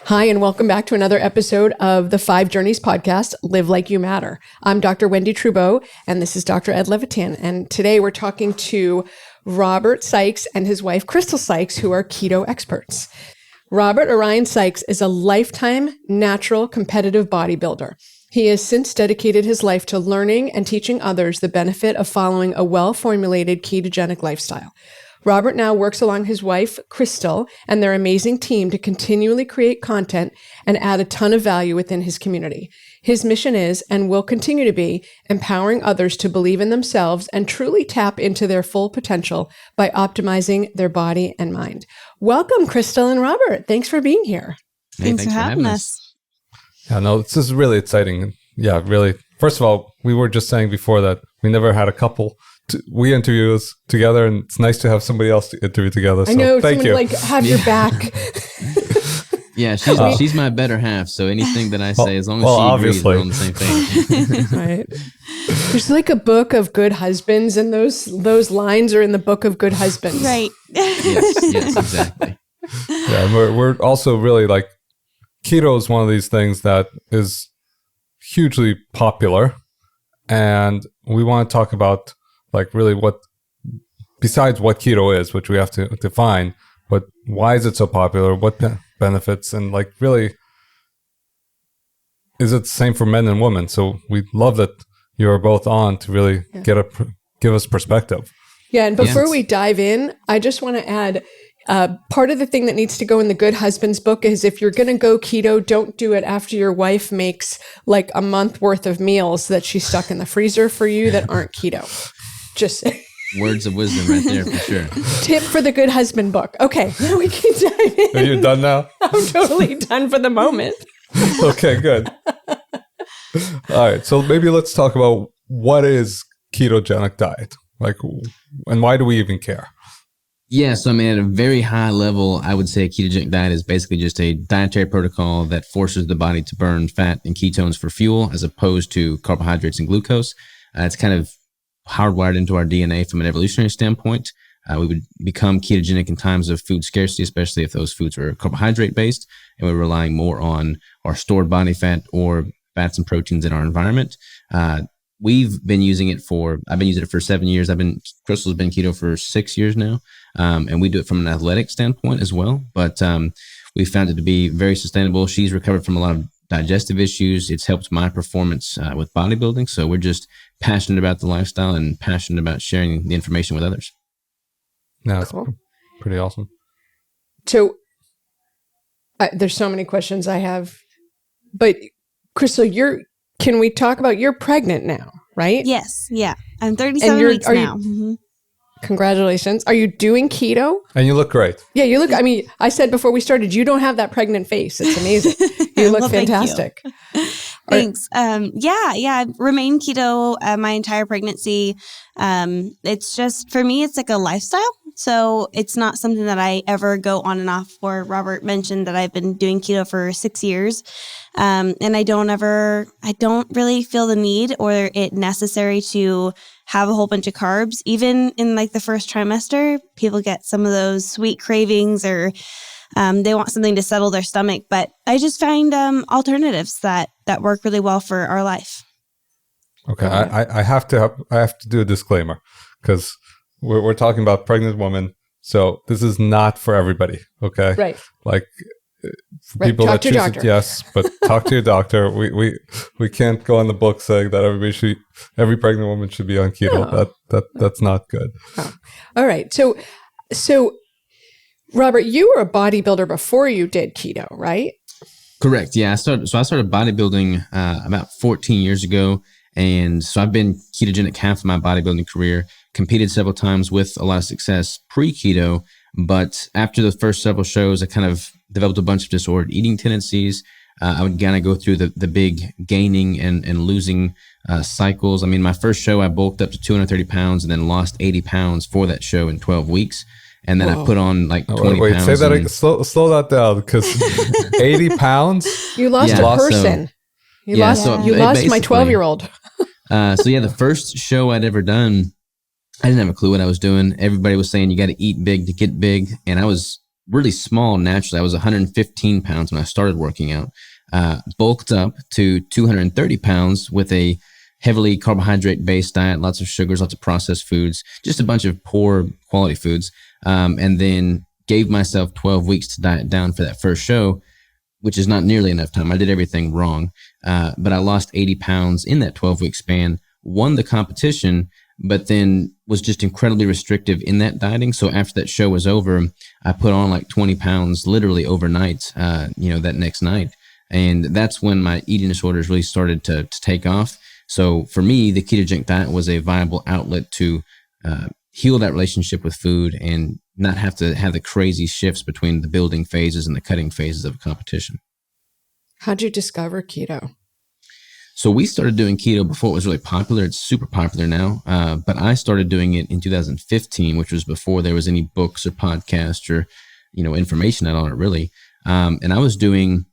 Hi, and welcome back to another episode of the 5 Journeys podcast, Live Like You Matter. I'm Dr. Wendy Trudeau, and this is Dr. Ed Levitan. And today we're talking to Robert Sikes and his wife, Crystal Sikes, who are keto experts. Robert Orion Sikes is a lifetime natural competitive bodybuilder. He has since dedicated his life to learning and teaching others the benefit of following a well-formulated ketogenic lifestyle. Robert now works along his wife, Crystal, and their amazing team to continually create content and add a ton of value within his community. His mission is, and will continue to be, empowering others to believe in themselves and truly tap into their full potential by optimizing their body and mind. Welcome, Crystal and Robert. Thanks for being here. Hey, thanks for having us. Yeah, no, this is really exciting. Yeah, really. First of all, we were just saying before that we never had a couple. We interview together, and it's nice to have somebody else to interview together. So I know, thank you. Like have your back. Yeah, she's my better half. So anything that I say, as long as she agrees, we're on the same page. Right. There's like a book of good husbands, and those lines are in the book of good husbands. Right. Yes, exactly. Yeah, and we're also really like, keto is one of these things that is hugely popular, and we want to talk about like really what, besides what keto is, which we have to define, but why is it so popular? What benefits? And like really, is it the same for men and women? So we love that you're both on to really give us perspective. Yeah. And before we dive in, I just want to add, part of the thing that needs to go in the Good Husbands book is if you're going to go keto, don't do it after your wife makes like a month worth of meals that she stuck in the freezer for you that aren't keto. Just words of wisdom right there for sure. Tip for the Good Husband book. Okay, now we can dive in. Are you done now? I'm totally done for the moment. Okay, good. All right, so maybe let's talk about what is ketogenic diet, like, and why do we even care? Yeah, so I mean, at a very high level, I would say a ketogenic diet is basically just a dietary protocol that forces the body to burn fat and ketones for fuel, as opposed to carbohydrates and glucose. It's kind of hardwired into our DNA from an evolutionary standpoint. We would become ketogenic in times of food scarcity, especially if those foods were carbohydrate based, and we're relying more on our stored body fat or fats and proteins in our environment. I've been using it for 7 years. Crystal's been keto for 6 years now. And we do it from an athletic standpoint as well. But we found it to be very sustainable. She's recovered from a lot of digestive issues. It's helped my performance with bodybuilding. So we're just passionate about the lifestyle and passionate about sharing the information with others. No, it's pretty awesome. So there's so many questions I have, but Crystal, can we talk about, you're pregnant now, right? Yes. Yeah. I'm 37 weeks now. Congratulations. Are you doing keto? And you look great. Yeah, you look, I mean, I said before we started, you don't have that pregnant face. It's amazing. You look fantastic. Thanks. I've remained keto my entire pregnancy. It's just, for me, it's like a lifestyle. So it's not something that I ever go on and off for. Robert mentioned that I've been doing keto for 6 years. And I don't really feel the need or it necessary to have a whole bunch of carbs. Even in like the first trimester, people get some of those sweet cravings or they want something to settle their stomach. But I just find alternatives that work really well for our life. Okay, I have to do a disclaimer because we're talking about pregnant women, so this is not for everybody. Okay, right? Like people talk that choose it, yes, but talk to your doctor. We can't go on the book saying that every pregnant woman should be on keto. No. That's not good. Oh. All right, so Robert, you were a bodybuilder before you did keto, right? Correct. Yeah, I started bodybuilding about 14 years ago. And so I've been ketogenic half of my bodybuilding career, competed several times with a lot of success pre-keto. But after the first several shows, I kind of developed a bunch of disordered eating tendencies. I would kind of go through the big gaining and losing cycles. I mean, my first show, I bulked up to 230 pounds and then lost 80 pounds for that show in 12 weeks. And then I put on like 20 pounds. Say that again. Slow that down, because 80 pounds? You lost a person. You lost my 12-year-old. The first show I'd ever done, I didn't have a clue what I was doing. Everybody was saying you got to eat big to get big. And I was really small naturally. I was 115 pounds when I started working out, bulked up to 230 pounds with a heavily carbohydrate-based diet, lots of sugars, lots of processed foods, just a bunch of poor quality foods, and then gave myself 12 weeks to diet down for that first show, which is not nearly enough time. I did everything wrong, but I lost 80 pounds in that 12-week span, won the competition, but then was just incredibly restrictive in that dieting. So after that show was over, I put on like 20 pounds literally overnight, that next night. And that's when my eating disorders really started to take off. So for me, the ketogenic diet was a viable outlet to heal that relationship with food and not have to have the crazy shifts between the building phases and the cutting phases of a competition. How'd you discover keto? So we started doing keto before it was really popular. It's super popular now. But I started doing it in 2015, which was before there was any books or podcasts or, information on it really. And I was doing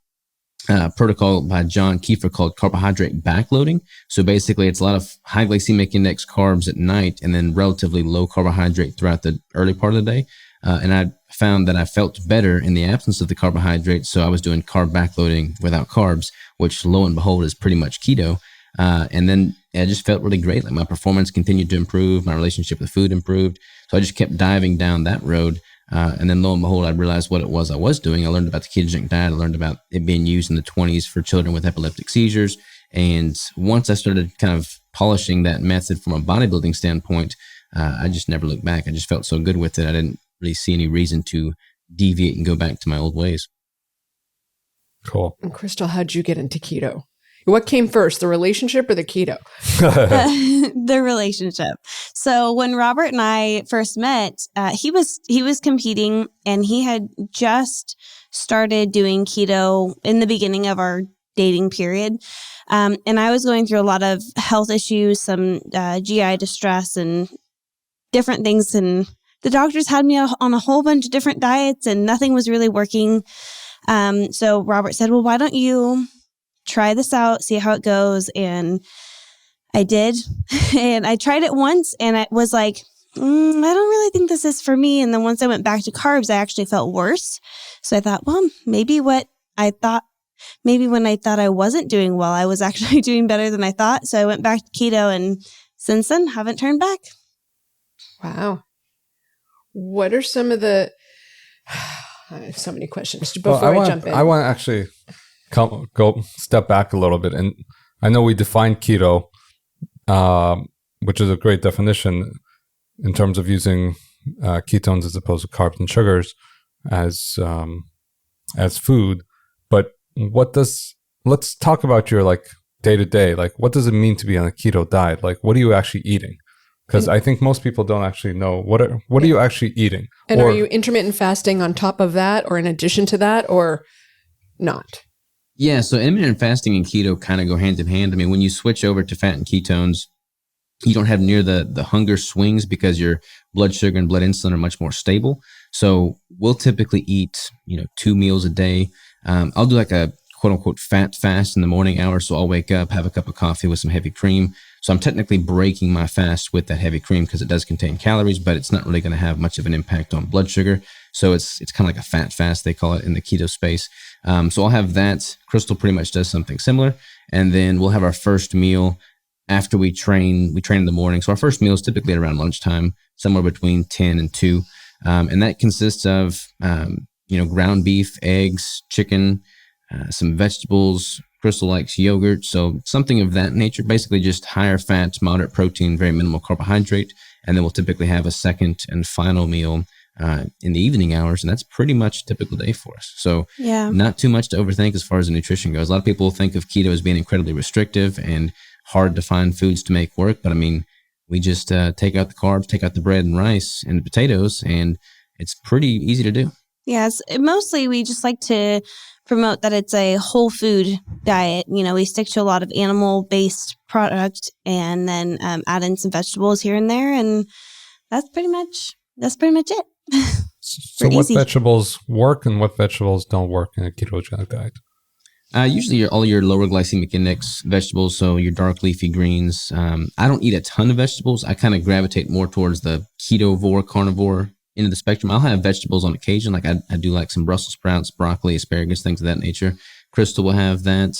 a protocol by John Kiefer called carbohydrate backloading. So basically it's a lot of high glycemic index carbs at night and then relatively low carbohydrate throughout the early part of the day. And I found that I felt better in the absence of the carbohydrates. So I was doing carb backloading without carbs, which lo and behold is pretty much keto. And then I just felt really great. Like my performance continued to improve. My relationship with food improved. So I just kept diving down that road. And then lo and behold, I realized what it was I was doing. I learned about the ketogenic diet. I learned about it being used in the 20s for children with epileptic seizures. And once I started kind of polishing that method from a bodybuilding standpoint, I just never looked back. I just felt so good with it. I didn't really see any reason to deviate and go back to my old ways. Cool. And Crystal, how'd you get into keto? What came first, the relationship or the keto? The relationship. So when Robert and I first met, he was competing and he had just started doing keto in the beginning of our dating period. And I was going through a lot of health issues, some GI distress and different things. And the doctors had me on a whole bunch of different diets and nothing was really working. So Robert said, well, why don't you try this out, see how it goes? And I did. And I tried it once and I was like, I don't really think this is for me. And then once I went back to carbs, I actually felt worse. So I thought, well, maybe when I thought I wasn't doing well, I was actually doing better than I thought. So I went back to keto and since then haven't turned back. Wow. What are some of the, I have so many questions before I jump in. I want to actually go step back a little bit. And I know we defined keto, which is a great definition in terms of using ketones as opposed to carbs and sugars as food. But let's talk about your like day to day. Like, what does it mean to be on a keto diet? Like, what are you actually eating? Because I think most people don't actually know what are you actually eating. And are you intermittent fasting on top of that or in addition to that or not? Yeah, so intermittent fasting and keto kind of go hand in hand. I mean, when you switch over to fat and ketones, you don't have near the hunger swings because your blood sugar and blood insulin are much more stable. So we'll typically eat, 2 meals a day. I'll do like a quote unquote fat fast in the morning hours. So I'll wake up, have a cup of coffee with some heavy cream. So I'm technically breaking my fast with that heavy cream because it does contain calories, but it's not really going to have much of an impact on blood sugar. So it's kind of like a fat fast, they call it in the keto space. So I'll have that. Crystal pretty much does something similar. And then we'll have our first meal after we train. We train in the morning. So our first meal is typically around lunchtime, somewhere between 10 and 2. And that consists of, ground beef, eggs, chicken, some vegetables. Crystal likes yogurt. So something of that nature, basically just higher fat, moderate protein, very minimal carbohydrate. And then we'll typically have a second and final meal in the evening hours. And that's pretty much a typical day for us. So not too much to overthink as far as the nutrition goes. A lot of people think of keto as being incredibly restrictive and hard to find foods to make work. But I mean, we just take out the carbs, take out the bread and rice and the potatoes, and it's pretty easy to do. Yes, mostly we just like to promote that it's a whole food diet. We stick to a lot of animal-based product and then add in some vegetables here and there. And that's pretty much it. So what vegetables work and what vegetables don't work in a ketogenic diet? Usually all your lower glycemic index vegetables, so your dark leafy greens. I don't eat a ton of vegetables. I kind of gravitate more towards the ketovore, carnivore end of the spectrum. I'll have vegetables on occasion. Like I do like some Brussels sprouts, broccoli, asparagus, things of that nature. Crystal will have that.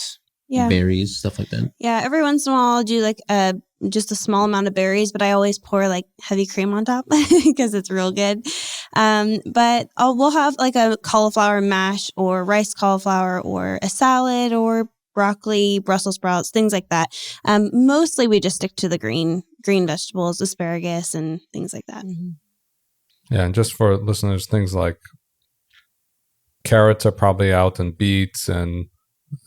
Yeah. Berries, stuff like that. Yeah, every once in a while I'll do like just a small amount of berries, but I always pour like heavy cream on top because it's real good. But we'll have like a cauliflower mash or rice cauliflower or a salad or broccoli, Brussels sprouts, things like that. Mostly we just stick to the green vegetables, asparagus and things like that. Yeah, and just for listeners, things like carrots are probably out, and beets and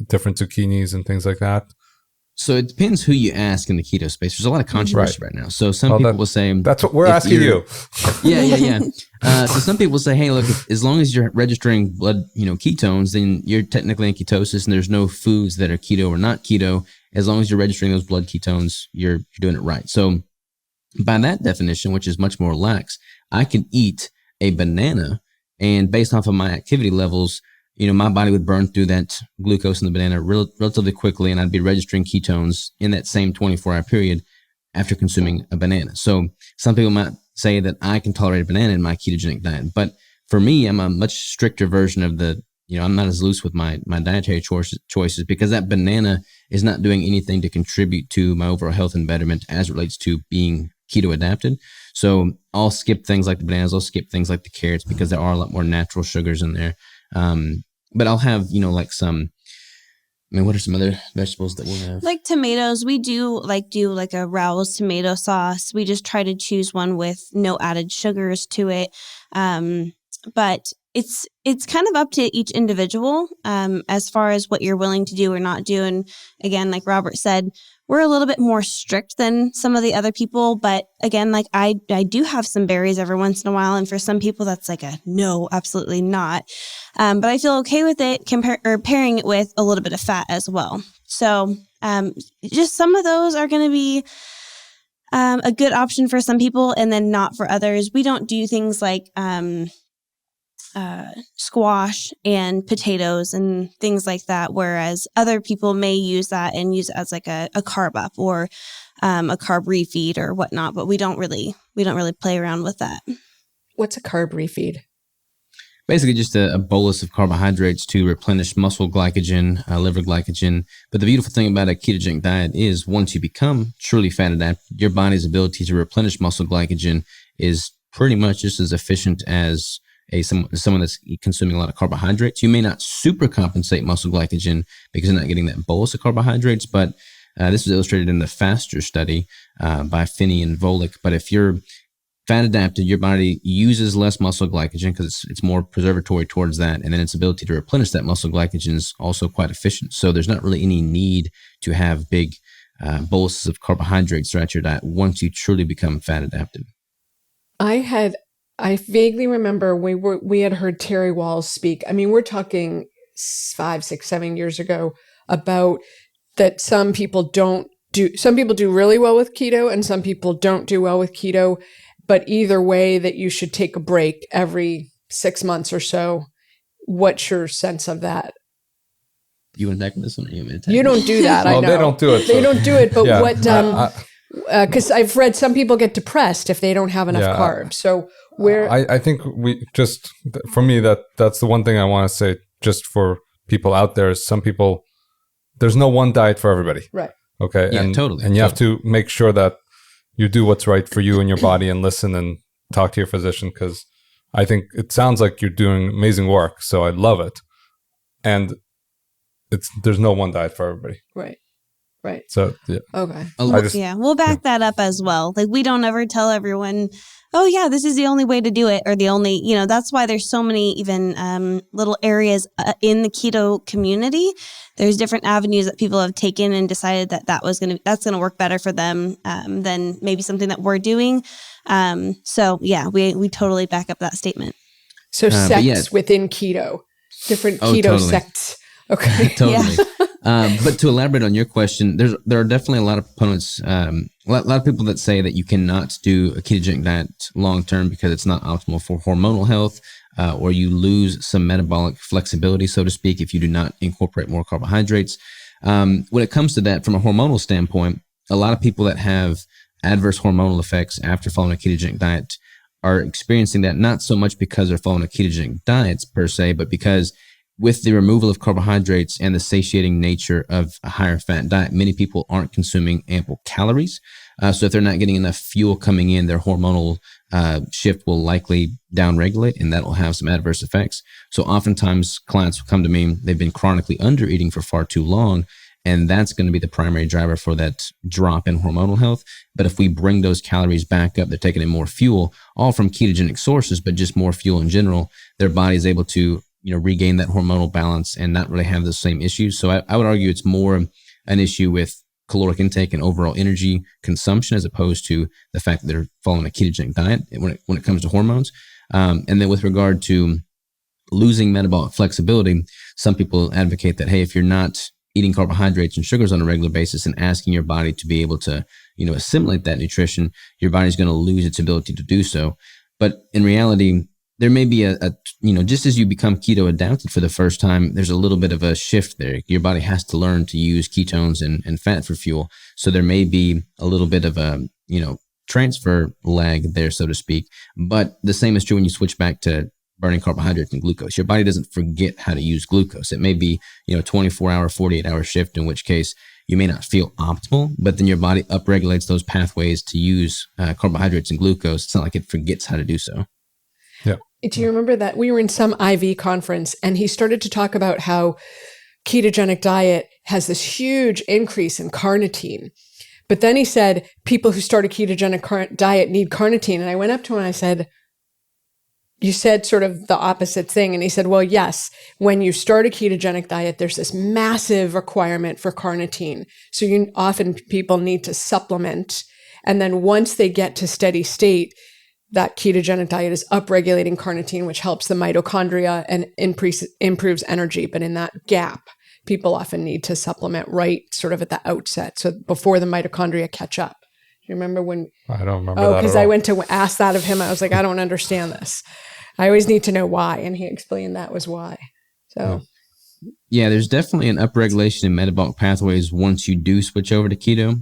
different zucchinis and things like that. So it depends who you ask in the keto space. There's a lot of controversy right now. So some people will say... That's what we're asking you. Yeah. So some people say, hey, look, as long as you're registering blood, ketones, then you're technically in ketosis and there's no foods that are keto or not keto. As long as you're registering those blood ketones, you're doing it right. So by that definition, which is much more lax, I can eat a banana and based off of my activity levels, my body would burn through that glucose in the banana relatively quickly, and I'd be registering ketones in that same 24-hour period after consuming a banana. So some people might say that I can tolerate a banana in my ketogenic diet, but for me, I'm a much stricter version of I'm not as loose with my dietary choices because that banana is not doing anything to contribute to my overall health and betterment as it relates to being keto adapted. So I'll skip things like the bananas, I'll skip things like the carrots because there are a lot more natural sugars in there. But I'll have, like what are some other vegetables that we'll have? Like tomatoes, we do a Raoul's tomato sauce. We just try to choose one with no added sugars to it. But it's kind of up to each individual as far as what you're willing to do or not do. And again, like Robert said, we're a little bit more strict than some of the other people. But again, like I do have some berries every once in a while. And for some people, that's like a no, absolutely not. But I feel okay with it pairing it with a little bit of fat as well. So just some of those are going to be a good option for some people and then not for others. We don't do things like squash and potatoes and things like that, whereas other people may use that and use it as like a carb up or a carb refeed or whatnot, but we don't really play around with that. What's a carb refeed? Basically just a bolus of carbohydrates to replenish muscle glycogen, liver glycogen. But the beautiful thing about a ketogenic diet is once you become truly fat adapted, your body's ability to replenish muscle glycogen is pretty much just as efficient as someone that's consuming a lot of carbohydrates. You may not super compensate muscle glycogen because you're not getting that bolus of carbohydrates, but this was illustrated in the FASTER study by Finney and Volek. But if you're fat adapted, your body uses less muscle glycogen because it's more preservatory towards that, and then its ability to replenish that muscle glycogen is also quite efficient. So there's not really any need to have big boluses of carbohydrates throughout your diet once you truly become fat adapted. I vaguely remember we had heard Terry Walls speak. I mean, we're talking 5, 6, 7 years ago about that some people do really well with keto and some people don't do well with keto, but either way that you should take a break every 6 months or so. What's your sense of that? You want to tackle this one? Or you want me to tackle You don't do that. I know. They don't do it. They don't do it. But yeah. what? Because I've read some people get depressed if they don't have enough carbs. So I think for me, that's the one thing I want to say just for people out there is some people, there's no one diet for everybody. Right. Okay. Yeah, totally. And you have to make sure that you do what's right for you and your body and listen and talk to your physician, because I think it sounds like you're doing amazing work. So I love it. And there's no one diet for everybody. Right. Right. So, yeah. Okay. We'll back that up as well. Like we don't ever tell everyone, oh yeah, this is the only way to do it, or the only, that's why there's so many even little areas in the keto community. There's different avenues that people have taken and decided that's going to work better for them than maybe something that we're doing. So yeah, we totally back up that statement. So sects within keto, different keto totally. Sects. Okay. Totally. But to elaborate on your question, there are definitely a lot of proponents, a lot of people that say that you cannot do a ketogenic diet long term because it's not optimal for hormonal health, or you lose some metabolic flexibility, so to speak, if you do not incorporate more carbohydrates. When it comes to that, from a hormonal standpoint, a lot of people that have adverse hormonal effects after following a ketogenic diet are experiencing that not so much because they're following a ketogenic diet per se, but because with the removal of carbohydrates and the satiating nature of a higher fat diet, many people aren't consuming ample calories. So if they're not getting enough fuel coming in, their hormonal shift will likely downregulate, and that will have some adverse effects. So oftentimes clients will come to me, they've been chronically under eating for far too long, and that's going to be the primary driver for that drop in hormonal health. But if we bring those calories back up, they're taking in more fuel, all from ketogenic sources, but just more fuel in general, their body is able to regain that hormonal balance and not really have the same issues. So I would argue it's more an issue with caloric intake and overall energy consumption as opposed to the fact that they're following a ketogenic diet when it comes to hormones. And then with regard to losing metabolic flexibility, some people advocate that, hey, if you're not eating carbohydrates and sugars on a regular basis and asking your body to be able to, assimilate that nutrition, your body's going to lose its ability to do so. But in reality, there may be just as you become keto adapted for the first time, there's a little bit of a shift there. Your body has to learn to use ketones and fat for fuel. So there may be a little bit of a, transfer lag there, so to speak. But the same is true when you switch back to burning carbohydrates and glucose. Your body doesn't forget how to use glucose. It may be, 24-hour, 48-hour shift, in which case you may not feel optimal, but then your body upregulates those pathways to use carbohydrates and glucose. It's not like it forgets how to do so. Yeah. Do you remember that we were in some IV conference and he started to talk about how ketogenic diet has this huge increase in carnitine. But then he said, people who start a ketogenic diet need carnitine. And I went up to him and I said, you said sort of the opposite thing. And he said, well, yes, when you start a ketogenic diet, there's this massive requirement for carnitine. So often people need to supplement. And then once they get to steady state, that ketogenic diet is upregulating carnitine, which helps the mitochondria and improves energy. But in that gap, people often need to supplement right sort of at the outset. So before the mitochondria catch up. Do you remember when? I don't remember that. Oh, because I went to ask that of him. I was like, I don't understand this. I always need to know why. And he explained that was why. So. Yeah, there's definitely an upregulation in metabolic pathways once you do switch over to keto.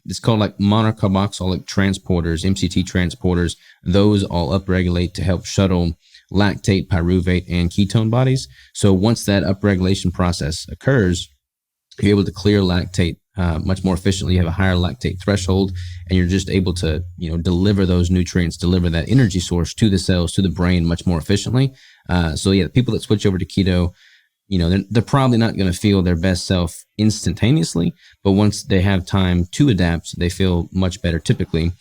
It's called like monocarboxylic transporters, MCT transporters. Those all upregulate to help shuttle lactate, pyruvate, and ketone bodies. So once that upregulation process occurs, you're able to clear lactate much more efficiently. You have a higher lactate threshold, and you're just able to, deliver those nutrients, deliver that energy source to the cells, to the brain much more efficiently. The people that switch over to keto, they're probably not going to feel their best self instantaneously, but once they have time to adapt, they feel much better typically,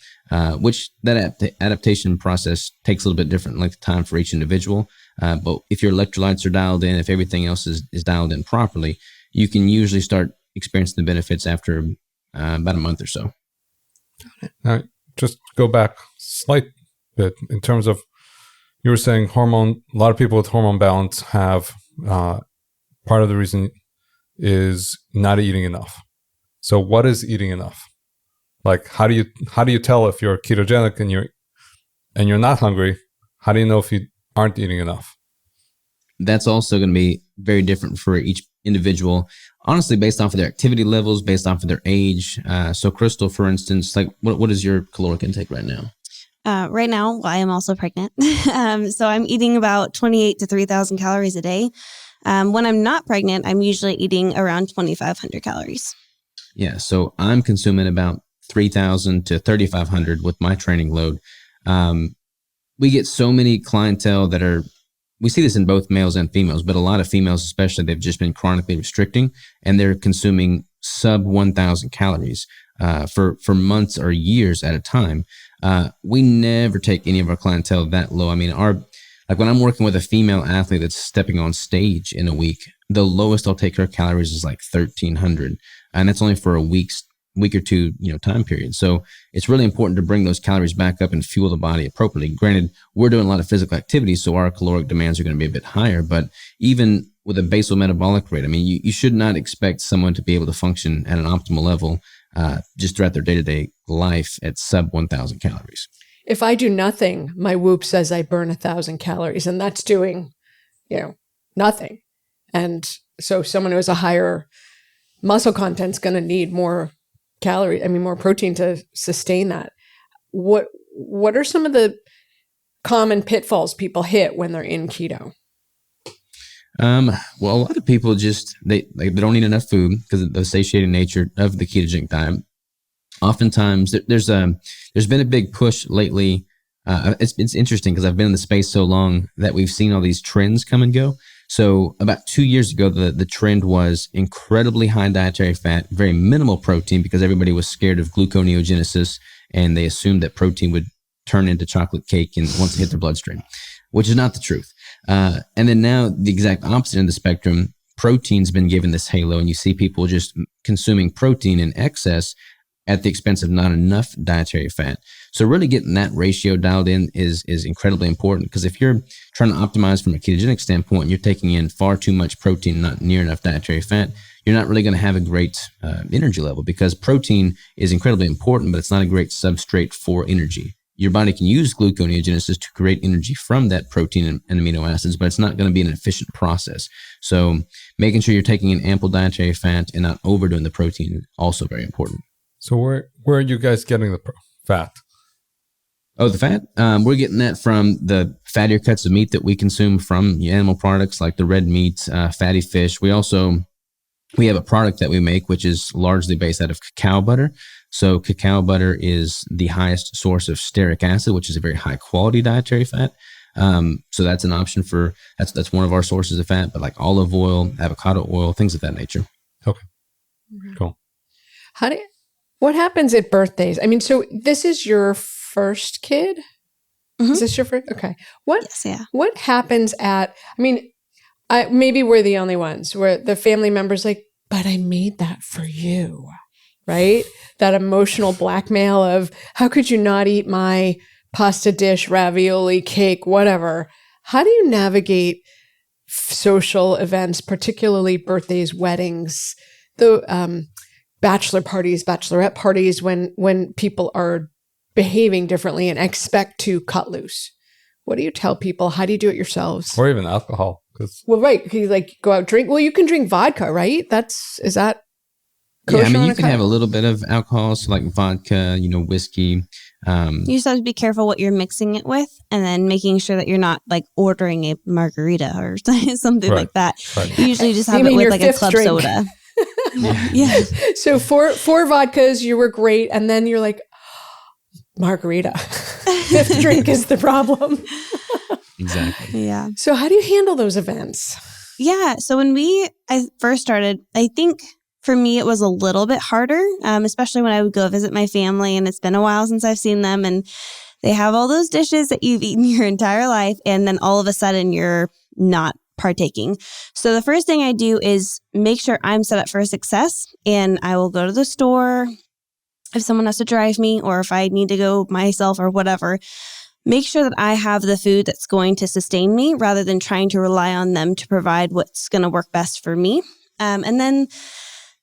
which that adaptation process takes a little bit different length of time for each individual. But if your electrolytes are dialed in, if everything else is dialed in properly, you can usually start experiencing the benefits after about a month or so. Now, just go back slight bit in terms of, you were saying a lot of people with hormone balance have, part of the reason is not eating enough. So what is eating enough? Like, how do you tell if you're ketogenic and you're not hungry? How do you know if you aren't eating enough? That's also going to be very different for each individual, honestly, based off of their activity levels, based off of their age. So Crystal, for instance, like what is your caloric intake right now? Right now, I am also pregnant. So I'm eating about 28 to 3,000 calories a day. When I'm not pregnant, I'm usually eating around 2,500 calories. Yeah. So I'm consuming about 3,000 to 3,500 with my training load. We get so many clientele we see this in both males and females, but a lot of females, especially, they've just been chronically restricting and they're consuming sub 1,000 calories for months or years at a time. We never take any of our clientele that low. I mean, like when I'm working with a female athlete that's stepping on stage in a week, the lowest I'll take her calories is like 1,300. And that's only for a week or two, time period. So it's really important to bring those calories back up and fuel the body appropriately. Granted, we're doing a lot of physical activity, so our caloric demands are going to be a bit higher, but even with a basal metabolic rate, I mean, you should not expect someone to be able to function at an optimal level just throughout their day-to-day life at sub 1,000 calories. If I do nothing, my Whoop says I burn 1,000 calories, and that's doing, nothing. And so someone who has a higher muscle content is going to need more more protein to sustain that. What are some of the common pitfalls people hit when they're in keto? Well, a lot of people just, they don't eat enough food because of the satiating nature of the ketogenic diet. Oftentimes there's been a big push lately. It's interesting because I've been in the space so long that we've seen all these trends come and go. So about 2 years ago, the trend was incredibly high dietary fat, very minimal protein because everybody was scared of gluconeogenesis and they assumed that protein would turn into chocolate cake and once it hit their bloodstream, which is not the truth. And then now the exact opposite end of the spectrum, protein's been given this halo and you see people just consuming protein in excess at the expense of not enough dietary fat. So really getting that ratio dialed in is incredibly important because if you're trying to optimize from a ketogenic standpoint and you're taking in far too much protein, not near enough dietary fat, you're not really going to have a great energy level because protein is incredibly important, but it's not a great substrate for energy. Your body can use gluconeogenesis to create energy from that protein and amino acids, but it's not going to be an efficient process. So making sure you're taking in ample dietary fat and not overdoing the protein is also very important. So where are you guys getting the fat? Oh, the fat? We're getting that from the fattier cuts of meat that we consume from animal products like the red meat, fatty fish. We have a product that we make which is largely based out of cacao butter. So cacao butter is the highest source of stearic acid, which is a very high quality dietary fat. So that's an option for, that's one of our sources of fat, but like olive oil, avocado oil, things of that nature. Okay, cool. What happens at birthdays? I mean, so this is your first kid? Mm-hmm. Is this your first? Okay. Yes, yeah. What happens maybe we're the only ones where the family member's like, but I made that for you, right? That emotional blackmail of how could you not eat my pasta dish, ravioli, cake, whatever. How do you navigate social events, particularly birthdays, weddings, the bachelor parties, bachelorette parties, when people are behaving differently and expect to cut loose? What do you tell people? How do you do it yourselves? Or even alcohol. Well, right. Can you like go out drink? Well, you can drink vodka, right? Is that kosher? Yeah, I mean, you can have a little bit of alcohol, so like vodka, whiskey. You just have to be careful what you're mixing it with and then making sure that you're not like ordering a margarita or something like that. Right. You usually just have it with like a club soda. Yeah. So four vodkas, you were great. And then you're like, margarita. Fifth drink is the problem. Exactly. Yeah. So how do you handle those events? Yeah. So when I first started, I think for me, it was a little bit harder, especially when I would go visit my family and it's been a while since I've seen them and they have all those dishes that you've eaten your entire life. And then all of a sudden you're not partaking. So the first thing I do is make sure I'm set up for success and I will go to the store if someone has to drive me or if I need to go myself or whatever. Make sure that I have the food that's going to sustain me rather than trying to rely on them to provide what's going to work best for me. And then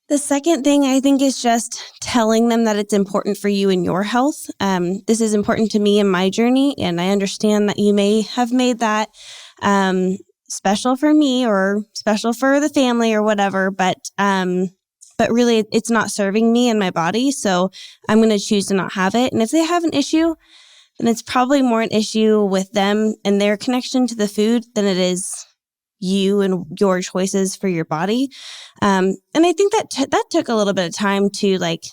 the second thing I think is just telling them that it's important for you and your health. This is important to me in my journey, and I understand that you may have made that special for me or special for the family or whatever, but really it's not serving me and my body, so I'm going to choose to not have it. And if they have an issue, then it's probably more an issue with them and their connection to the food than it is you and your choices for your body. And I think that took a little bit of time to like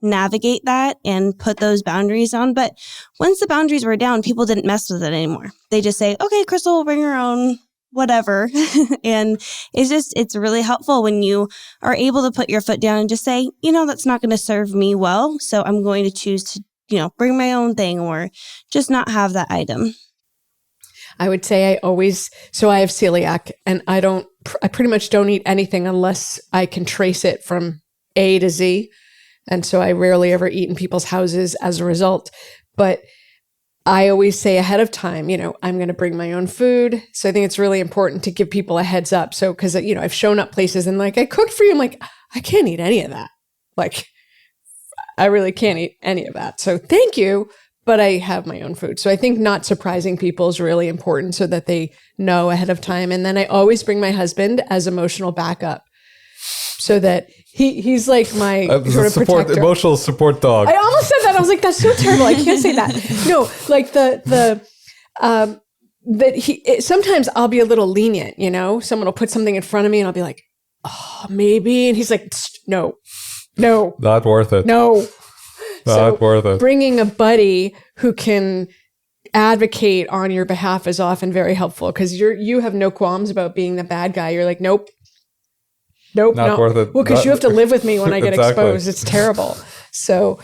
navigate that and put those boundaries on. But once the boundaries were down, people didn't mess with it anymore. They just say, okay, Crystal, we'll bring her own, whatever. And it's really helpful when you are able to put your foot down and just say, that's not going to serve me well. So I'm going to choose to, bring my own thing or just not have that item. I would say I have celiac and I pretty much don't eat anything unless I can trace it from A to Z. And so I rarely ever eat in people's houses as a result. But I always say ahead of time, I'm going to bring my own food. So I think it's really important to give people a heads up. So, because, I've shown up places and like, I cooked for you. I'm like, I can't eat any of that. Like, I really can't eat any of that. So thank you. But I have my own food. So I think not surprising people is really important so that they know ahead of time. And then I always bring my husband as emotional backup so that he's like my sort of protector. Emotional support dog. I almost said that. I was like, that's so terrible. I can't say that. No, like sometimes I'll be a little lenient, you know, someone will put something in front of me and I'll be like, oh, maybe. And he's like, no, not worth it. No. Not worth it. Bringing a buddy who can advocate on your behalf is often very helpful because you have no qualms about being the bad guy. You're like, nope, not worth it. Well, because you have to live with me when I get Exactly. exposed. It's terrible. So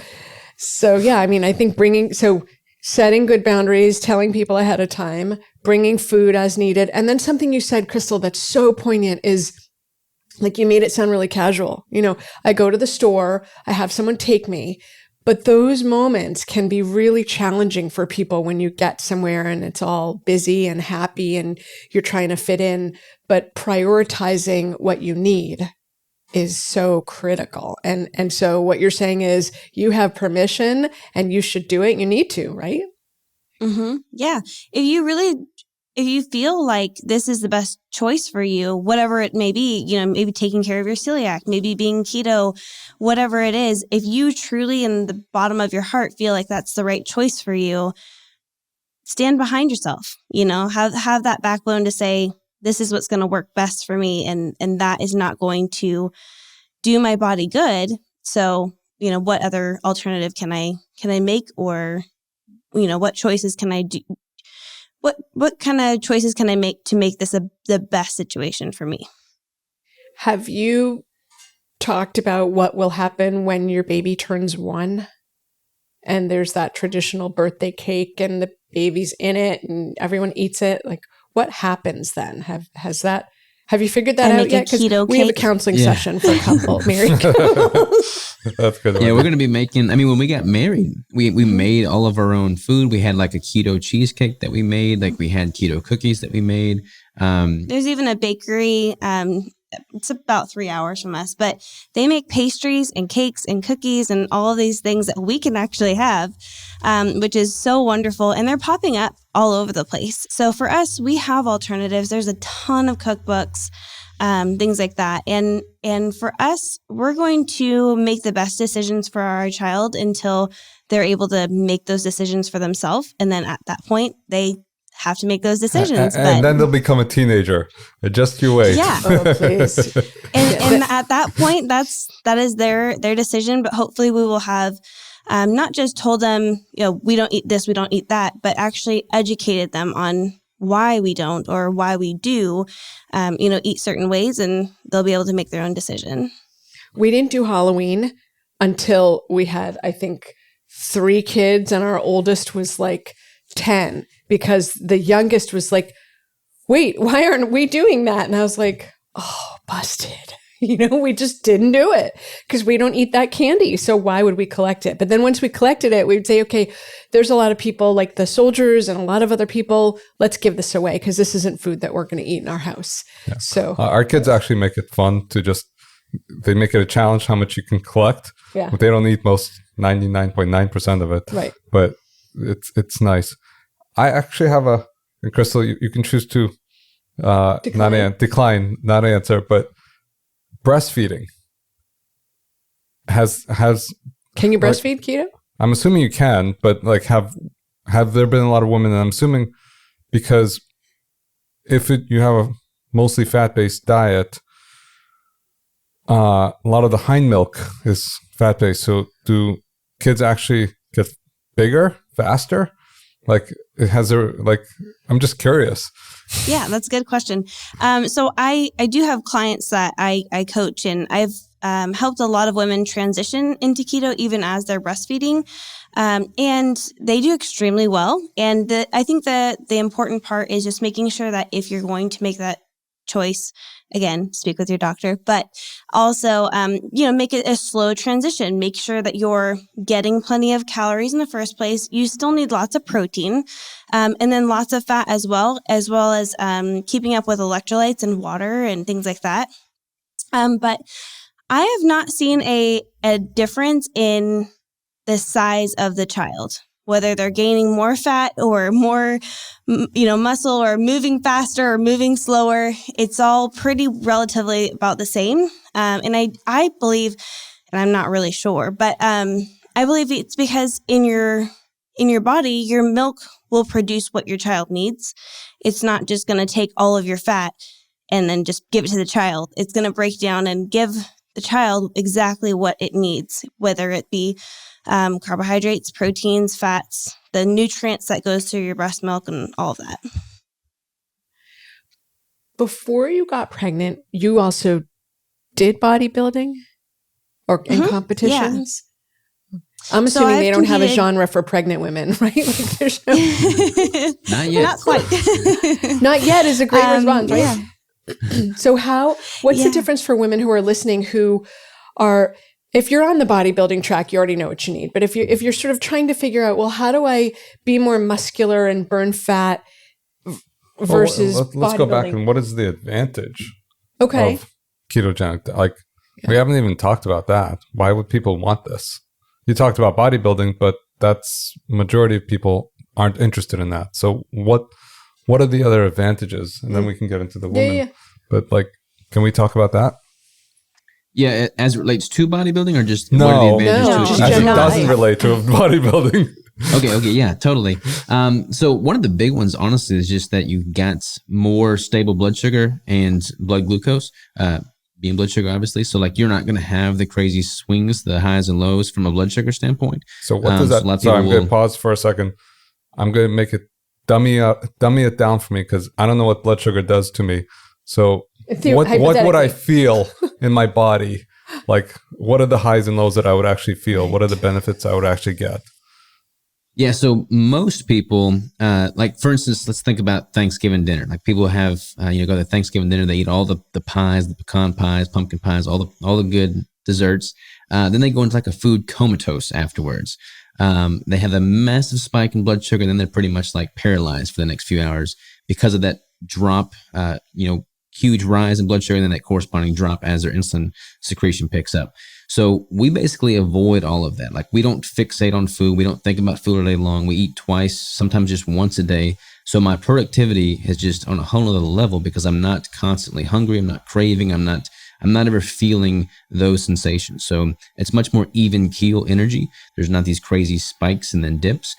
yeah, I mean, I think setting good boundaries, telling people ahead of time, bringing food as needed. And then something you said, Crystal, that's so poignant is like you made it sound really casual. You know, I go to the store, I have someone take me, but those moments can be really challenging for people when you get somewhere and it's all busy and happy and you're trying to fit in, but prioritizing what you need is so critical. And so what you're saying is you have permission and you should do it. You need to, right? Mm-hmm. Yeah. If you feel like this is the best choice for you, whatever it may be, you know, maybe taking care of your celiac, maybe being keto, whatever it is, if you truly in the bottom of your heart feel like that's the right choice for you, stand behind yourself, you know, have that backbone to say, this is what's going to work best for me. And that is not going to do my body good. So, you know, what other alternative can I make, or, you know, what choices can I do? What kind of choices can I make to make this the best situation for me? Have you talked about what will happen when your baby turns 1 and there's that traditional birthday cake and the baby's in it and everyone eats it? Like, what happens then? Have you figured that out yet? Because we have a counseling session for a couple married couples. That's good. Yeah, we're going to be making, I mean, when we got married, we made all of our own food. We had like a keto cheesecake that we made. Like we had keto cookies that we made. There's even a bakery. It's about 3 hours from us, but they make pastries and cakes and cookies and all of these things that we can actually have, which is so wonderful. And they're popping up all over the place. So for us, we have alternatives. There's a ton of cookbooks, things like that. And for us, we're going to make the best decisions for our child until they're able to make those decisions for themselves. And then at that point, they have to make those decisions. And then they'll become a teenager. Just you wait. Yeah. Oh, please. And at that point, that is their decision. But hopefully we will have not just told them, you know, we don't eat this, we don't eat that, but actually educated them on why we don't or why we do, you know, eat certain ways, and they'll be able to make their own decision. We didn't do Halloween until we had, I think, 3 kids, and our oldest was like 10, because the youngest was like, wait, why aren't we doing that? And I was like, oh, busted. You know, we just didn't do it because we don't eat that candy. So why would we collect it? But then once we collected it, we would say, okay, there's a lot of people like the soldiers and a lot of other people. Let's give this away because this isn't food that we're going to eat in our house. Yeah. So our kids actually make it fun to they make it a challenge how much you can collect. Yeah. But they don't eat 99.9% of it. Right. But it's nice. I actually have and Crystal, you can choose to decline, not answer, but breastfeeding has. Can you breastfeed keto? I'm assuming you can, but like, have there been a lot of women? And I'm assuming because if you have a mostly fat-based diet, a lot of the hind milk is fat-based. So do kids actually get bigger faster? Like, I'm just curious. Yeah, that's a good question. So I do have clients that I coach, and I've helped a lot of women transition into keto even as they're breastfeeding. And they do extremely well. And I think that the important part is just making sure that if you're going to make that choice, again, speak with your doctor, but also, make it a slow transition. Make sure that you're getting plenty of calories in the first place. You still need lots of protein, and then lots of fat as well as keeping up with electrolytes and water and things like that. But I have not seen a difference in the size of the child, whether they're gaining more fat or more, muscle, or moving faster or moving slower. It's all pretty relatively about the same. And I believe, and I'm not really sure, but I believe it's because in your body, your milk will produce what your child needs. It's not just going to take all of your fat and then just give it to the child. It's going to break down and give the child exactly what it needs, whether it be carbohydrates, proteins, fats, the nutrients that goes through your breast milk and all of that. Before you got pregnant, you also did bodybuilding or in competitions? Yeah. I'm assuming they don't have a genre for pregnant women, right? Like there's no... Not yet. Not quite. Not yet is a great response, right? Yeah. So what's the difference for women who are listening who are, if you're on the bodybuilding track, you already know what you need. But if you're sort of trying to figure out, well, how do I be more muscular and burn fat versus let's go back and what is the advantage of ketogenic? Like we haven't even talked about that. Why would people want this? You talked about bodybuilding, but that's majority of people aren't interested in that. So what are the other advantages? And then we can get into the woman. Yeah. But like, can we talk about that? Yeah, as it relates to bodybuilding or just no, what are the advantages as it doesn't relate to bodybuilding. Okay, yeah, totally. So one of the big ones, honestly, is just that you got more stable blood sugar and blood glucose, being blood sugar, obviously. So like you're not going to have the crazy swings, the highs and lows from a blood sugar standpoint. So what does that? Sorry, I'm going to pause for a second. I'm going to make it dummy it down for me because I don't know what blood sugar does to me. So what would I feel in my body? Like what are the highs and lows that I would actually feel? What are the benefits I would actually get? Yeah, so most people, like for instance, let's think about Thanksgiving dinner. Like people have, go to Thanksgiving dinner, they eat all the pies, the pecan pies, pumpkin pies, all the good desserts. Then they go into like a food comatose afterwards. They have a massive spike in blood sugar, and then they're pretty much like paralyzed for the next few hours because of that drop, huge rise in blood sugar, and then that corresponding drop as their insulin secretion picks up. So we basically avoid all of that. Like we don't fixate on food. We don't think about food all day long. We eat twice, sometimes just once a day. So my productivity is just on a whole other level because I'm not constantly hungry. I'm not craving. I'm not ever feeling those sensations. So it's much more even keel energy. There's not these crazy spikes and then dips.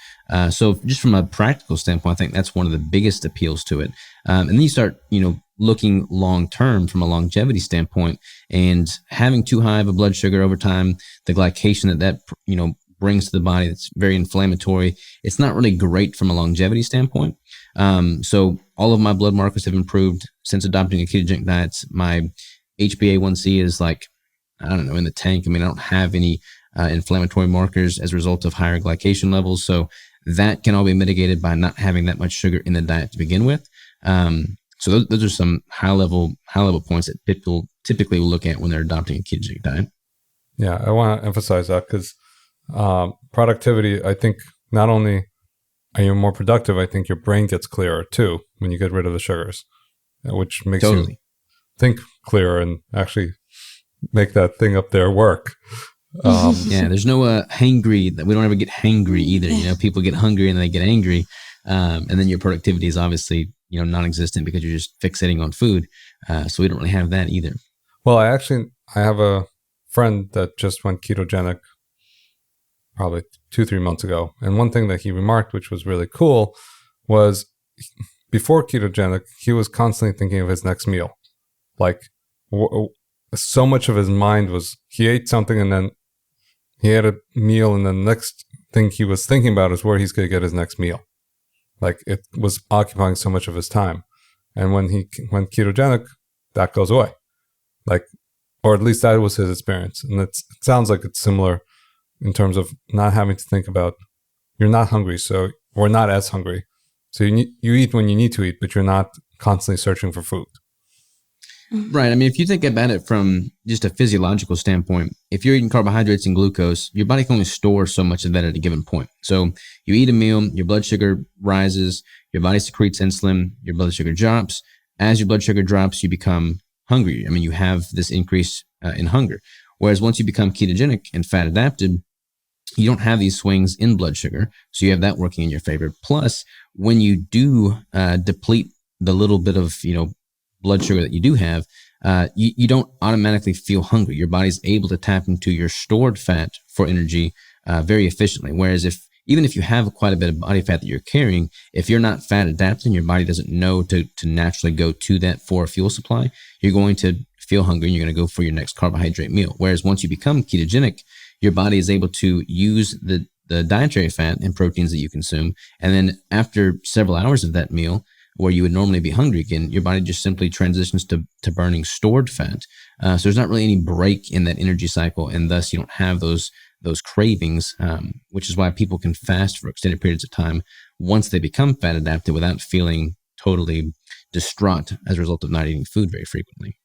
So just from a practical standpoint, I think that's one of the biggest appeals to it. And then you start, looking long-term from a longevity standpoint and having too high of a blood sugar over time, the glycation that brings to the body, that's very inflammatory. It's not really great from a longevity standpoint. So all of my blood markers have improved since adopting a ketogenic diet. My HbA1c is like, I don't know, in the tank. I mean, I don't have any inflammatory markers as a result of higher glycation levels. So that can all be mitigated by not having that much sugar in the diet to begin with. So those are some high level points that people typically will look at when they're adopting a ketogenic diet. Yeah, I want to emphasize that because productivity, I think not only are you more productive, I think your brain gets clearer too when you get rid of the sugars, which makes you think clearer and actually make that thing up there work. Yeah, there's no hangry. We don't ever get hangry either. People get hungry and they get angry, and then your productivity is obviously non-existent because you're just fixating on food. So we don't really have that either. Well, I have a friend that just went ketogenic probably 2-3 months ago. And one thing that he remarked, which was really cool, was before ketogenic, he was constantly thinking of his next meal. Like so much of his mind was, he ate something and then he had a meal and then the next thing he was thinking about is where he's going to get his next meal. Like it was occupying so much of his time. And when he went ketogenic, that goes away. Like, or at least that was his experience. And it sounds like it's similar in terms of not having to think about, you're not hungry, or not as hungry. So you eat when you need to eat, but you're not constantly searching for food. Right. I mean, if you think about it from just a physiological standpoint, if you're eating carbohydrates and glucose, your body can only store so much of that at a given point. So you eat a meal, your blood sugar rises, your body secretes insulin, your blood sugar drops. As your blood sugar drops, you become hungry. I mean, you have this increase in hunger. Whereas once you become ketogenic and fat adapted, you don't have these swings in blood sugar. So you have that working in your favor. Plus, when you do deplete the little bit of, blood sugar that you do have, you don't automatically feel hungry. Your body's able to tap into your stored fat for energy very efficiently. Whereas if even if you have quite a bit of body fat that you're carrying, if you're not fat adapted and your body doesn't know to naturally go to that for a fuel supply, you're going to feel hungry and you're going to go for your next carbohydrate meal. Whereas once you become ketogenic, your body is able to use the dietary fat and proteins that you consume. And then after several hours of that meal, where you would normally be hungry again, your body just simply transitions to burning stored fat. So there's not really any break in that energy cycle, and thus you don't have those cravings, which is why people can fast for extended periods of time once they become fat adapted without feeling totally distraught as a result of not eating food very frequently.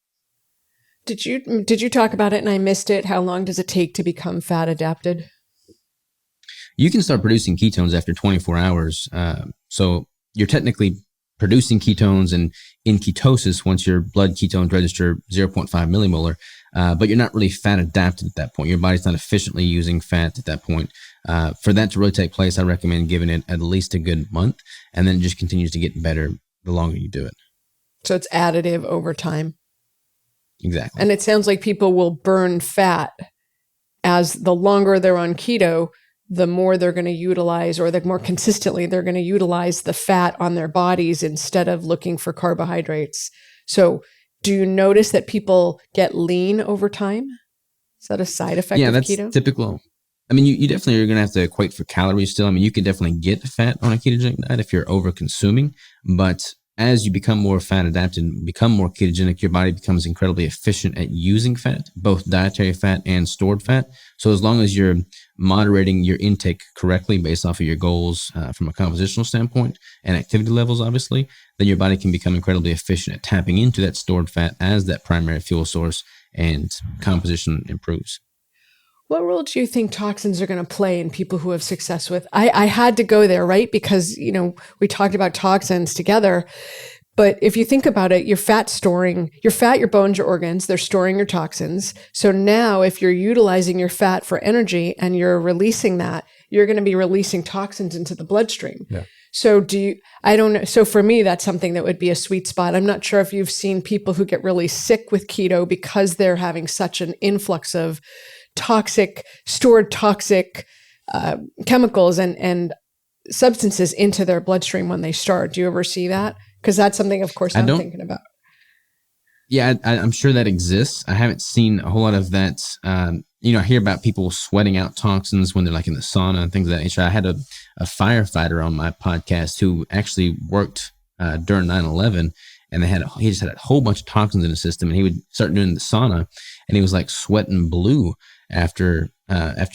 Did you talk about it and I missed it? How long does it take to become fat adapted? You can start producing ketones after 24 hours. So you're technically producing ketones and in ketosis once your blood ketones register 0.5 millimolar, but you're not really fat adapted at that point. Your body's not efficiently using fat at that point. For that to really take place, I recommend giving it at least a good month, and then it just continues to get better the longer you do it. So it's additive over time. Exactly. And it sounds like people will burn fat as the longer they're on keto, the more they're going to utilize, or the more consistently they're going to utilize the fat on their bodies instead of looking for carbohydrates. So do you notice that people get lean over time? Is that a side effect of keto? Yeah, that's typical. I mean, you definitely are going to have to equate for calories still. I mean, you can definitely get fat on a ketogenic diet if you're over consuming, but as you become more fat adapted and become more ketogenic, your body becomes incredibly efficient at using fat, both dietary fat and stored fat. So as long as you're moderating your intake correctly based off of your goals from a compositional standpoint and activity levels, obviously, then your body can become incredibly efficient at tapping into that stored fat as that primary fuel source, and composition improves. What role do you think toxins are going to play in people who have success with? I had to go there, right? Because, we talked about toxins together. But if you think about it, your fat, your bones, your organs, they're storing your toxins. So now if you're utilizing your fat for energy and you're releasing that, you're going to be releasing toxins into the bloodstream. Yeah. So I don't know. So for me, that's something that would be a sweet spot. I'm not sure if you've seen people who get really sick with keto because they're having such an influx of stored toxic chemicals and substances into their bloodstream when they start. Do you ever see that? Because that's something, of course, I'm thinking about. Yeah, I'm sure that exists. I haven't seen a whole lot of that. I hear about people sweating out toxins when they're like in the sauna and things of that nature. I had a firefighter on my podcast who actually worked during 9/11, and he just had a whole bunch of toxins in his system, and he would start doing the sauna, and he was like sweating blue after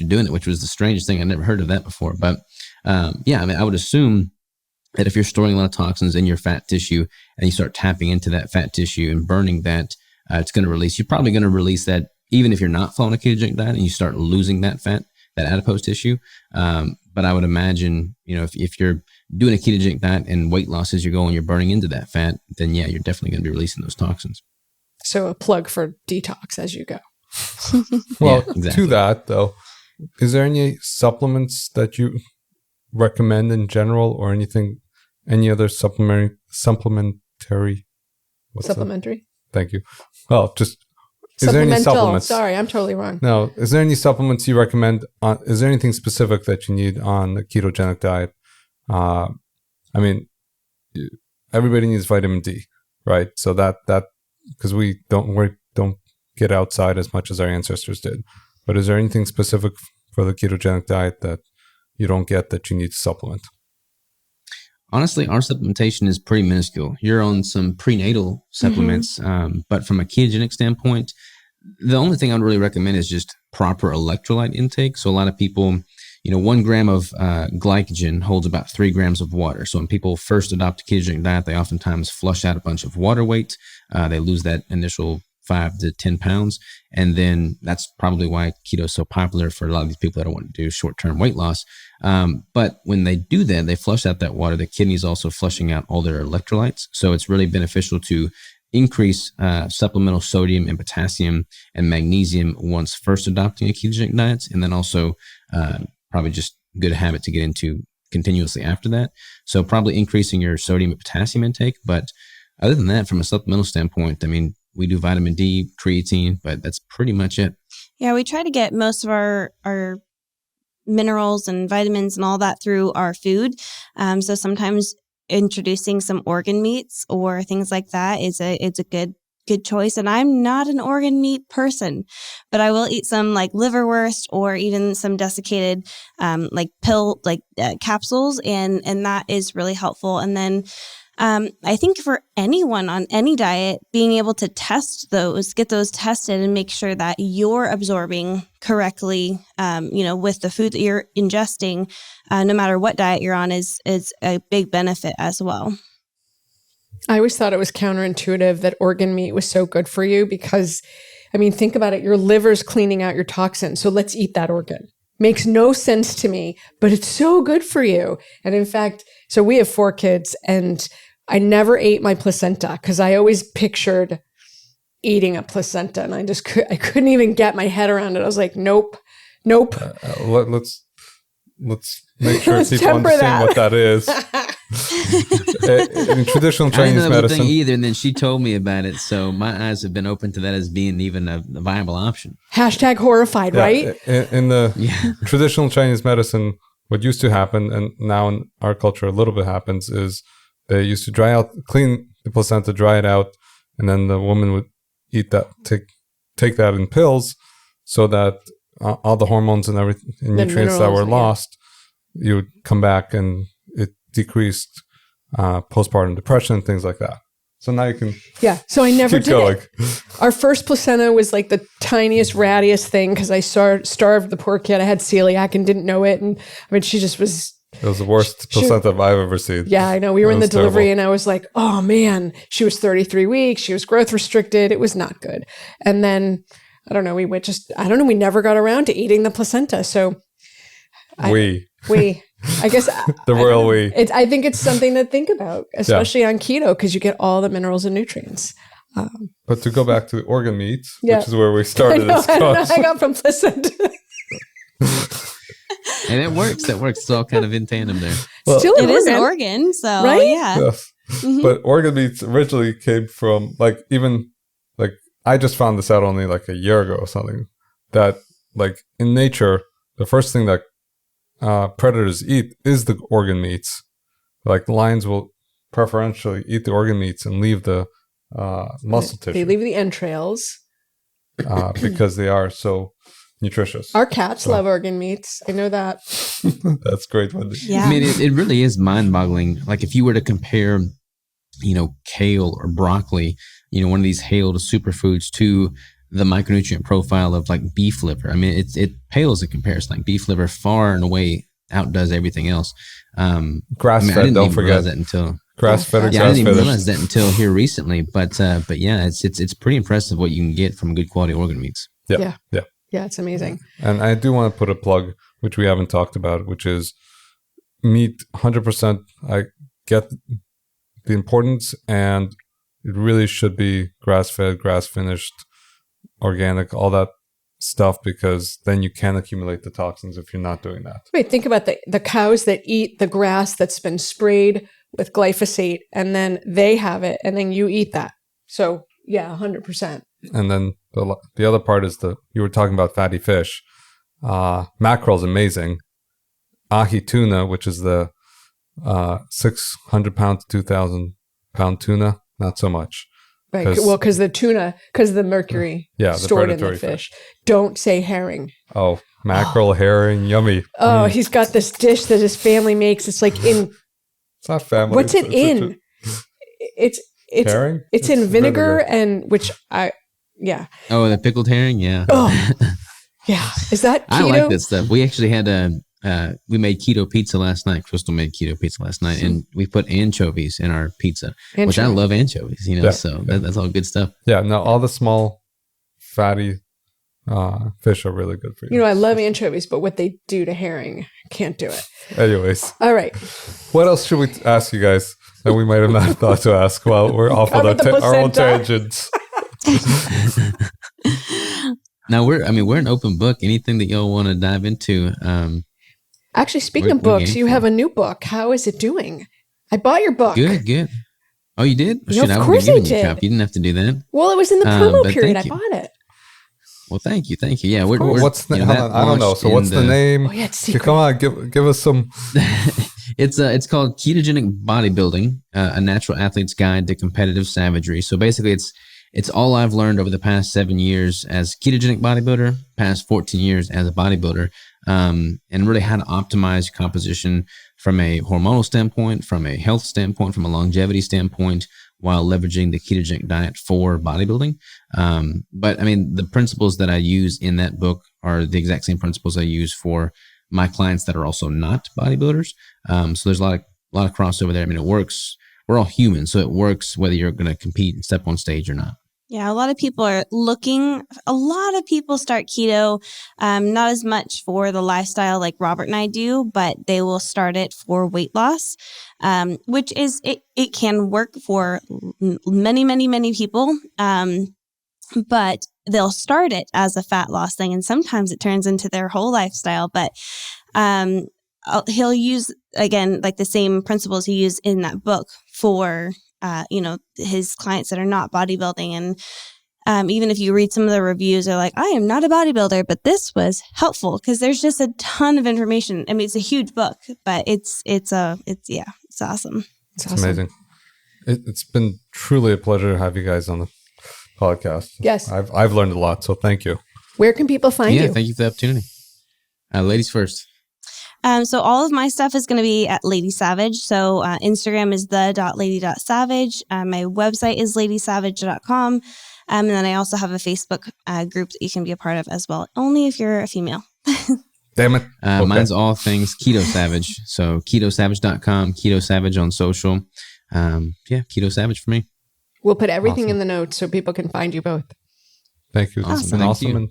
doing it, which was the strangest thing. I never heard of that before. But I would assume that if you're storing a lot of toxins in your fat tissue and you start tapping into that fat tissue and burning that, it's going to release. You're probably going to release that even if you're not following a ketogenic diet and you start losing that fat, that adipose tissue. But I would imagine, if you're doing a ketogenic diet and weight loss as you go and you're burning into that fat, then yeah, you're definitely going to be releasing those toxins. So a plug for detox as you go. Well, yeah, exactly. To that though, is there any supplements that you recommend in general, or any other supplementary? Supplementary? Thank you. Well, is there any supplements? Sorry, I'm totally wrong. No, is there any supplements you recommend? Is there anything specific that you need on a ketogenic diet? Everybody needs vitamin D, right? So that because we don't get outside as much as our ancestors did. But is there anything specific for the ketogenic diet that you don't get that you need to supplement? Honestly, our supplementation is pretty minuscule. You're on some prenatal supplements, but from a ketogenic standpoint, the only thing I would really recommend is just proper electrolyte intake. So a lot of people, 1 gram of glycogen holds about 3 grams of water. So when people first adopt a ketogenic diet, they oftentimes flush out a bunch of water weight. They lose that initial 5 to 10 pounds. And then that's probably why keto is so popular for a lot of these people that don't want to do short-term weight loss. But when they do that, they flush out that water. The kidney's also flushing out all their electrolytes. So it's really beneficial to increase supplemental sodium and potassium and magnesium once first adopting a ketogenic diet. And then also probably just good habit to get into continuously after that. So probably increasing your sodium and potassium intake. But other than that, from a supplemental standpoint, we do vitamin D, creatine, but that's pretty much it. Yeah, we try to get most of our minerals and vitamins and all that through our food. So sometimes introducing some organ meats or things like that is a good choice. And I'm not an organ meat person, but I will eat some like liverwurst or even some desiccated capsules, and that is really helpful. And then I think for anyone on any diet, being able to get those tested and make sure that you're absorbing correctly, with the food that you're ingesting, no matter what diet you're on, is a big benefit as well. I always thought it was counterintuitive that organ meat was so good for you because, I mean, think about it. Your liver's cleaning out your toxins. So let's eat that organ. Makes no sense to me, but it's so good for you. And in fact, so we have 4 kids and I never ate my placenta because I always pictured eating a placenta and I couldn't even get my head around it. I was like, nope. Let's make sure people understand what that is. In traditional Chinese I didn't know medicine thing either, and then she told me about it, so my eyes have been open to that as being even a viable option. Hashtag horrified, right? In the traditional Chinese medicine, what used to happen, and now in our culture a little bit happens, is they used to clean the placenta, dry it out, and then the woman would eat that, take that in pills, so that all the hormones and everything, and nutrients that were lost, you would come back and it decreased postpartum depression, things like that. So now you can so I never did going. It. Our first placenta was like the tiniest, rattiest thing because I starved the poor kid. I had celiac and didn't know it. And I mean, she just was... It was the worst placenta I've ever seen. Yeah, I know. We were in the delivery and I was like, oh man, she was 33 weeks. She was growth restricted. It was not good. And then, I don't know, we never got around to eating the placenta. So I guess the royal we. I think it's something to think about, especially on keto, because you get all the minerals and nutrients. But to go back to organ meats, which is where we started this class. I got from placenta. And it works. It's all kind of in tandem there. Well, Still it is an organ, so right? Yeah. Yes. Mm-hmm. But organ meats originally came from I just found this out only like a year ago or something, that like in nature, the first thing that predators eat is the organ meats. Like lions will preferentially eat the organ meats and leave the muscle tissue. They leave the entrails. Because they are so nutritious. Our cats love organ meats. I know that. That's great, Wendy. Yeah. I mean, it really is mind-boggling. Like if you were to compare, kale or broccoli, one of these hailed superfoods, to the micronutrient profile of like beef liver. I mean, it pales in comparison. Like beef liver far and away outdoes everything else. Grass-fed, don't forget. That until grass-fed or I didn't grass-fed. even realize that until here recently. But yeah, it's pretty impressive what you can get from good quality organ meats. Yeah. Yeah, it's amazing. And I do want to put a plug, which we haven't talked about, which is meat 100%. I get the importance, and it really should be grass-fed, grass-finished, organic, all that stuff, because then you can accumulate the toxins if you're not doing that. Wait, think about the cows that eat the grass that's been sprayed with glyphosate, and then they have it, and then you eat that. So yeah, 100%. And then the other part is you were talking about fatty fish. Mackerel is amazing. Ahi tuna, which is the 600 pound to 2,000 pound tuna, not so much. Right. Well, because the mercury stored in the fish. Don't say herring. Oh, mackerel, herring, yummy. Oh, he's got this dish that his family makes. It's like in... It's not family. What's it in? It's herring? It's in vinegar and which I... Yeah. Oh, the pickled herring? Yeah. Oh, yeah. Is that keto? I like this stuff. We actually had we made keto pizza last night. Crystal made keto pizza last night, and we put anchovies in our pizza, which I love anchovies, so that's all good stuff. Yeah, no, all the small fatty fish are really good for you. I love anchovies, but what they do to herring, I can't do it. Anyways. All right. What else should we ask you guys that we might have not thought to ask while we're off on our own tangents? Now we're an open book. Anything that y'all want to dive into? Actually, speaking of books, you have a new book. How is it doing? I bought your book. Good. Oh, you did? Of course I did. You didn't have to do that. Well, it was in the promo period. I bought it. Well, thank you. Yeah, What's the, hold on, I don't know. So what's the name? Oh, yeah, it's secret. Come on, give us some. It's called Ketogenic Bodybuilding, a natural athlete's guide to competitive savagery. So basically, it's all I've learned over the past 7 years as ketogenic bodybuilder, past 14 years as a bodybuilder, and really how to optimize composition from a hormonal standpoint, from a health standpoint, from a longevity standpoint, while leveraging the ketogenic diet for bodybuilding. But I mean, the principles that I use in that book are the exact same principles I use for my clients that are also not bodybuilders. So there's a lot of crossover there. I mean, it works. We're all human, so it works whether you're going to compete and step on stage or not. Yeah, a lot of people are looking. A lot of people start keto, not as much for the lifestyle like Robert and I do, but they will start it for weight loss, which is it can work for many people. But they'll start it as a fat loss thing, and sometimes it turns into their whole lifestyle. But he'll use again like the same principles he used in that book for his clients that are not bodybuilding. And even if you read some of the reviews, they're like, I am not a bodybuilder, but this was helpful because there's just a ton of information. I mean, it's a huge book, but it's awesome. It's awesome. amazing. It's been truly a pleasure to have you guys on the podcast. Yes. I've learned a lot, so thank you. Where can people find you? Yeah, thank you for the opportunity. Ladies first. So all of my stuff is going to be at Lady Savage. So Instagram is the.lady.savage. My website is ladysavage.com. And then I also have a Facebook group that you can be a part of as well, only if you're a female. Damn it. Okay. Mine's all things Keto Savage. So ketosavage.com, Keto Savage on social. Keto Savage for me. We'll put everything Awesome. in the notes so people can find you both. Thank you. Awesome. It's been Thank awesome. you. And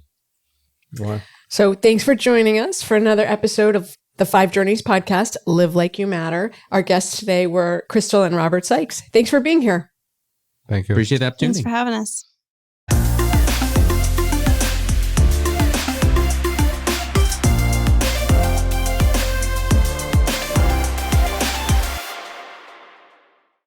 go on. So thanks for joining us for another episode of the 5 Journeys podcast, Live Like You Matter. Our guests today were Crystal and Robert Sikes. Thanks for being here. Thank you. Appreciate the opportunity. Thanks for having us.